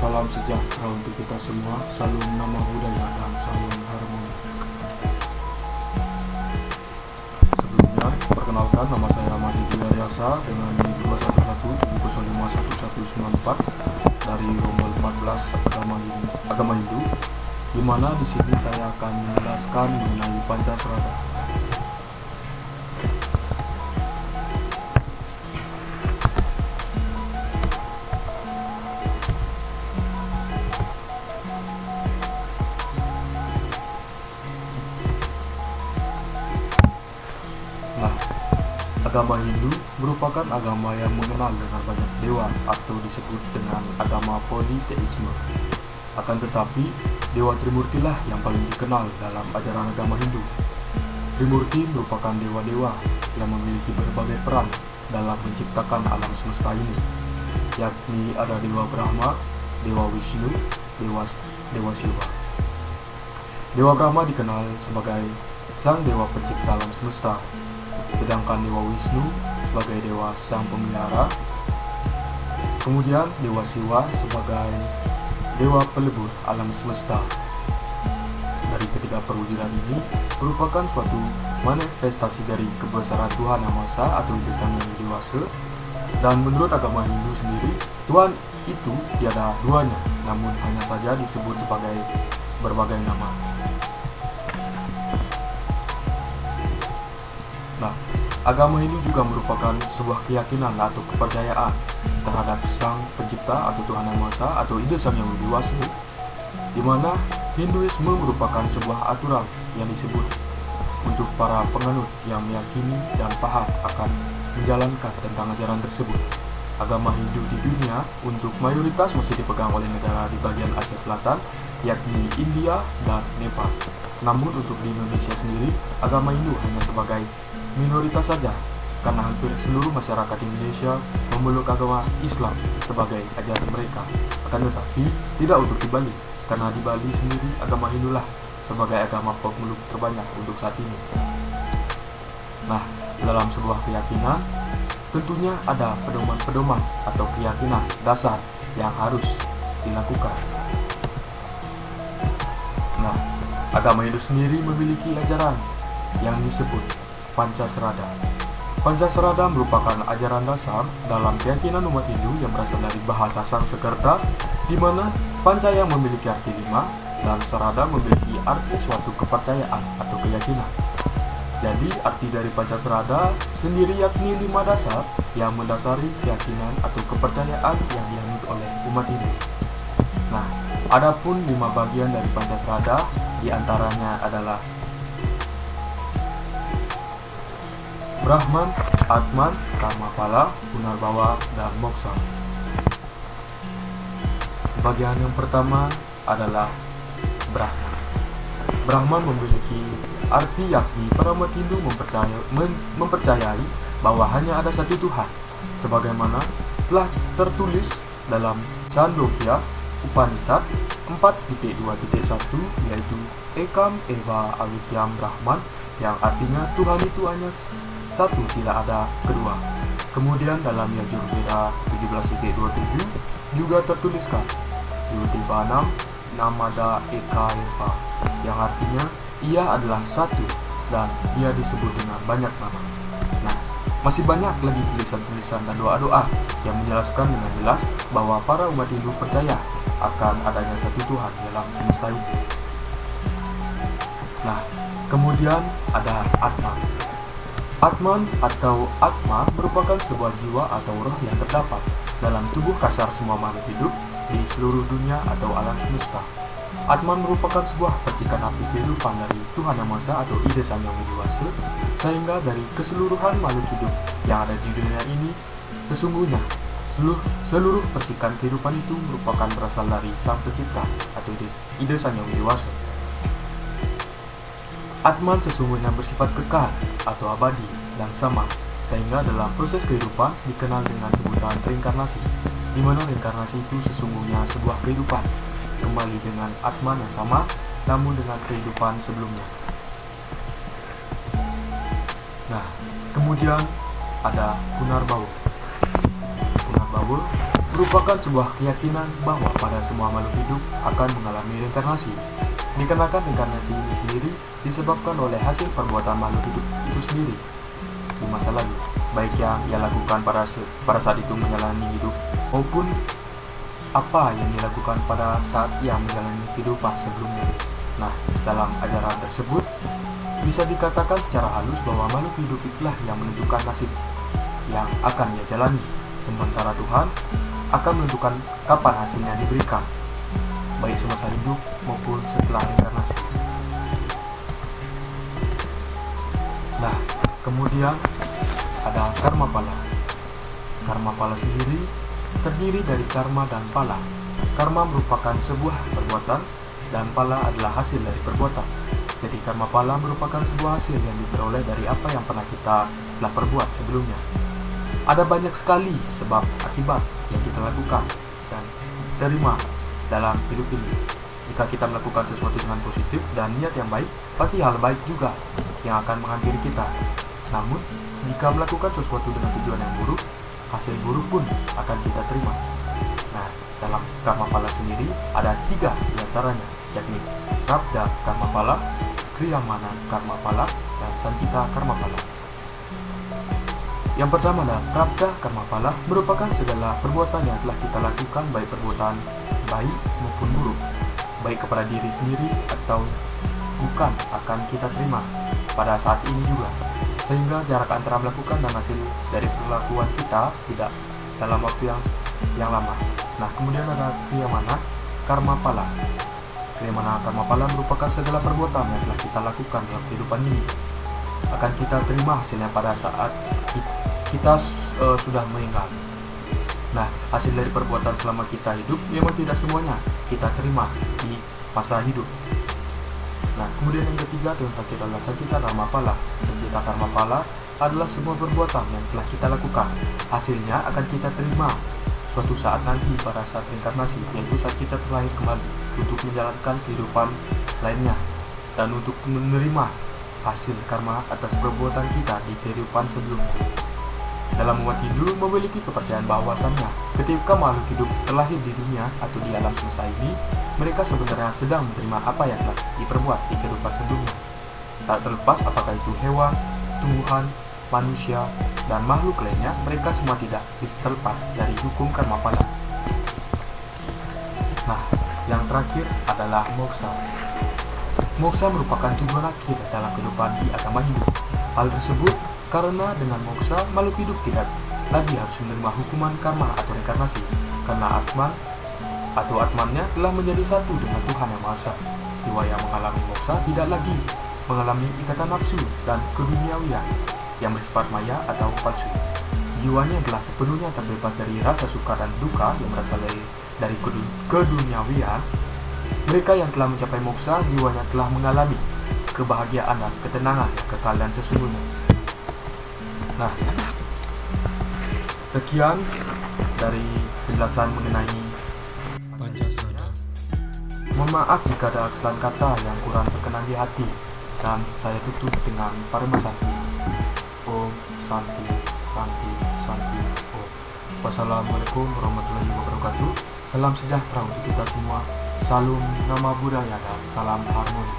Salam sejahtera untuk kita semua. Salam nama budaya dan salam harmoni. Sebelumnya, perkenalkan nama saya Ahmad Wilayasa dengan NIM 21170511194 dari Rombel 14 Agama Hindu, di mana di sini saya akan menjelaskan mengenai Pancasrada. Agama Hindu merupakan agama yang mengenal dengan banyak dewa atau disebut dengan agama politeisme. Akan tetapi, Dewa Trimurti lah yang paling dikenal dalam ajaran agama Hindu. Trimurti merupakan dewa-dewa yang memiliki berbagai peran dalam menciptakan alam semesta ini, yakni ada Dewa Brahma, Dewa Wisnu, Dewa Siwa. Dewa Brahma dikenal sebagai sang dewa pencipta alam semesta, sedangkan Dewa Wisnu sebagai dewa sang pemelihara, kemudian Dewa Siwa sebagai dewa pelebur alam semesta. Dari ketiga perwujudan ini merupakan suatu manifestasi dari kebesaran Tuhan Yang Maha Esa atau Ide Sang Yang Dewasa, dan menurut agama Hindu sendiri, Tuhan itu tiada duanya, namun hanya saja disebut sebagai berbagai nama. Agama Hindu juga merupakan sebuah keyakinan atau kepercayaan terhadap Sang Pencipta atau Tuhan Yang Maha Esa atau Ide Sang Yang Dewasa, di mana Hinduisme merupakan sebuah aturan yang disebut untuk para penganut yang meyakini dan paham akan menjalankan tentang ajaran tersebut. Agama Hindu di dunia untuk mayoritas masih dipegang oleh negara di bagian Asia Selatan, yakni India dan Nepal. Namun untuk di Indonesia sendiri, agama Hindu hanya sebagai minoritas saja, karena hampir seluruh masyarakat Indonesia memeluk agama Islam sebagai ajaran mereka. Akan tetapi, tidak untuk di Bali, karena di Bali sendiri agama Hindu lah sebagai agama pemeluk terbanyak untuk saat ini. Nah, dalam sebuah keyakinan, tentunya ada pedoman-pedoman atau keyakinan dasar yang harus dilakukan. Nah, agama Hindu sendiri memiliki ajaran yang disebut Pancasrada. Pancasrada merupakan ajaran dasar dalam keyakinan umat Hindu yang berasal dari bahasa Sanskerta, di mana Panca yang memiliki arti 5 dan Sarada memiliki arti suatu kepercayaan atau keyakinan. Jadi arti dari Pancasrada sendiri yakni 5 dasar yang mendasari keyakinan atau kepercayaan yang dianut oleh umat Hindu. Nah, adapun 5 bagian dari Pancasrada diantaranya adalah Brahman, Atman, Karmapala, Punarbawa, dan Moksha. Bagian yang pertama adalah Brahman. Brahman memiliki arti yakni para umat Hindu mempercayai bahwa hanya ada satu Tuhan, sebagaimana telah tertulis dalam Chandogya Upanishad 4.2.1, yaitu Ekam Eva Avityam Brahman, yang artinya Tuhan itu hanya satu, tidak ada kedua. Kemudian dalam Yajurveda 17.27 juga tertuliskan Yudhivanam Namada Eka Eva, yang artinya ia adalah satu dan ia disebut dengan banyak nama. Nah, masih banyak lagi tulisan-tulisan dan doa-doa yang menjelaskan dengan jelas bahwa para umat Hindu percaya akan adanya satu Tuhan dalam semesta ini. Nah, kemudian ada Atman. Atman atau Atma merupakan sebuah jiwa atau roh yang terdapat dalam tubuh kasar semua makhluk hidup di seluruh dunia atau alam semesta. Atman merupakan sebuah percikan api kehidupan dari Tuhan Yang Maha Esa atau Ide Sang Yang Dewasa, sehingga dari keseluruhan makhluk hidup yang ada di dunia ini, sesungguhnya seluruh percikan kehidupan itu merupakan berasal dari Sang Pencipta atau Ide Sang Yang Dewasa. Atman sesungguhnya bersifat kekal atau abadi dan sama, sehingga dalam proses kehidupan dikenal dengan sebutan reinkarnasi, di mana reinkarnasi itu sesungguhnya sebuah kehidupan kembali dengan Atman yang sama, namun dengan kehidupan sebelumnya. Nah, kemudian ada Punarbawa. Punarbawa merupakan sebuah keyakinan bahwa pada semua makhluk hidup akan mengalami reinkarnasi. Dikarenakan reinkarnasi ini sendiri disebabkan oleh hasil perbuatan makhluk hidup itu sendiri di masa lalu, baik yang ia lakukan pada saat itu menjalani hidup maupun apa yang dilakukan pada saat ia menjalani kehidupan sebelumnya. Nah, dalam ajaran tersebut bisa dikatakan secara halus bahwa makhluk hidup itulah yang menentukan nasib yang akan ia jalani, sementara Tuhan akan menentukan kapan hasilnya diberikan, baik semasa hidup maupun setelah reinkarnasi. Nah, kemudian ada karma pala. Karma pala sendiri terdiri dari karma dan pala. Karma merupakan sebuah perbuatan dan pala adalah hasil dari perbuatan. Jadi karma pala merupakan sebuah hasil yang diperoleh dari apa yang pernah kita telah perbuat sebelumnya. Ada banyak sekali sebab akibat yang kita lakukan dan terima dalam hidup ini. Jika kita melakukan sesuatu dengan positif dan niat yang baik, pasti hal baik juga yang akan menghampiri kita. Namun, jika melakukan sesuatu dengan tujuan yang buruk, hasil buruk pun akan kita terima. Nah, dalam karma pala sendiri ada 3 diantaranya, yakni prabda karma pala, kriyamana karma pala, dan sancita karma pala. Yang pertama adalah prabda karma pala, merupakan segala perbuatan yang telah kita lakukan, baik perbuatan baik maupun buruk, baik kepada diri sendiri atau bukan, akan kita terima pada saat ini juga, sehingga jarak antara melakukan dan hasil dari perlakuan kita tidak dalam waktu yang lama. Nah, kemudian ada kriyamana karma pala. Kriyamana karma pala merupakan segala perbuatan yang telah kita lakukan dalam kehidupan ini, akan kita terima hasilnya pada saat kita sudah meninggal. Nah, hasil dari perbuatan selama kita hidup memang tidak semuanya kita terima di masa hidup. Nah, kemudian yang ketiga adalah sancita karma pala. Sancita karma pala adalah semua perbuatan yang telah kita lakukan, hasilnya akan kita terima suatu saat nanti pada saat reinkarnasi, yaitu saat kita terlahir kembali untuk menjalankan kehidupan lainnya dan untuk menerima hasil karma atas perbuatan kita di kehidupan sebelumnya. Dalam umat Hindu memiliki kepercayaan bahwasannya ketika makhluk hidup terlahir di dunia atau di alam semesta ini, mereka sebenarnya sedang menerima apa yang telah diperbuat di kehidupan sebelumnya. Tak terlepas apakah itu hewan, tumbuhan, manusia, dan makhluk lainnya, mereka semua tidak bisa terlepas dari hukum karma pala. Nah, yang terakhir adalah moksha. Moksha merupakan tujuan akhir dalam kehidupan di agama Hindu. Hal tersebut karena dengan moksha, makhluk hidup tidak lagi harus menerima hukuman karma atau reinkarnasi, karena atmannya telah menjadi satu dengan Tuhan Yang Maha Esa. Jiwa yang mengalami moksha tidak lagi mengalami ikatan nafsu dan keduniawian yang bersifat maya atau palsu. Jiwanya telah sepenuhnya terbebas dari rasa suka dan duka yang berasal dari keduniawian. Mereka yang telah mencapai moksha, jiwanya telah mengalami kebahagiaan dan ketenangan yang kekal dan sesungguhnya. Nah, sekian dari penjelasan mengenai Pancasila. Mohon maaf jika ada kesalahan kata yang kurang berkenan di hati, dan saya tutup dengan Parama Santi. Om Santi, Santi, Santi, Om. Wassalamualaikum warahmatullahi wabarakatuh. Salam sejahtera untuk kita semua. Salam nama budaya dan salam harmoni.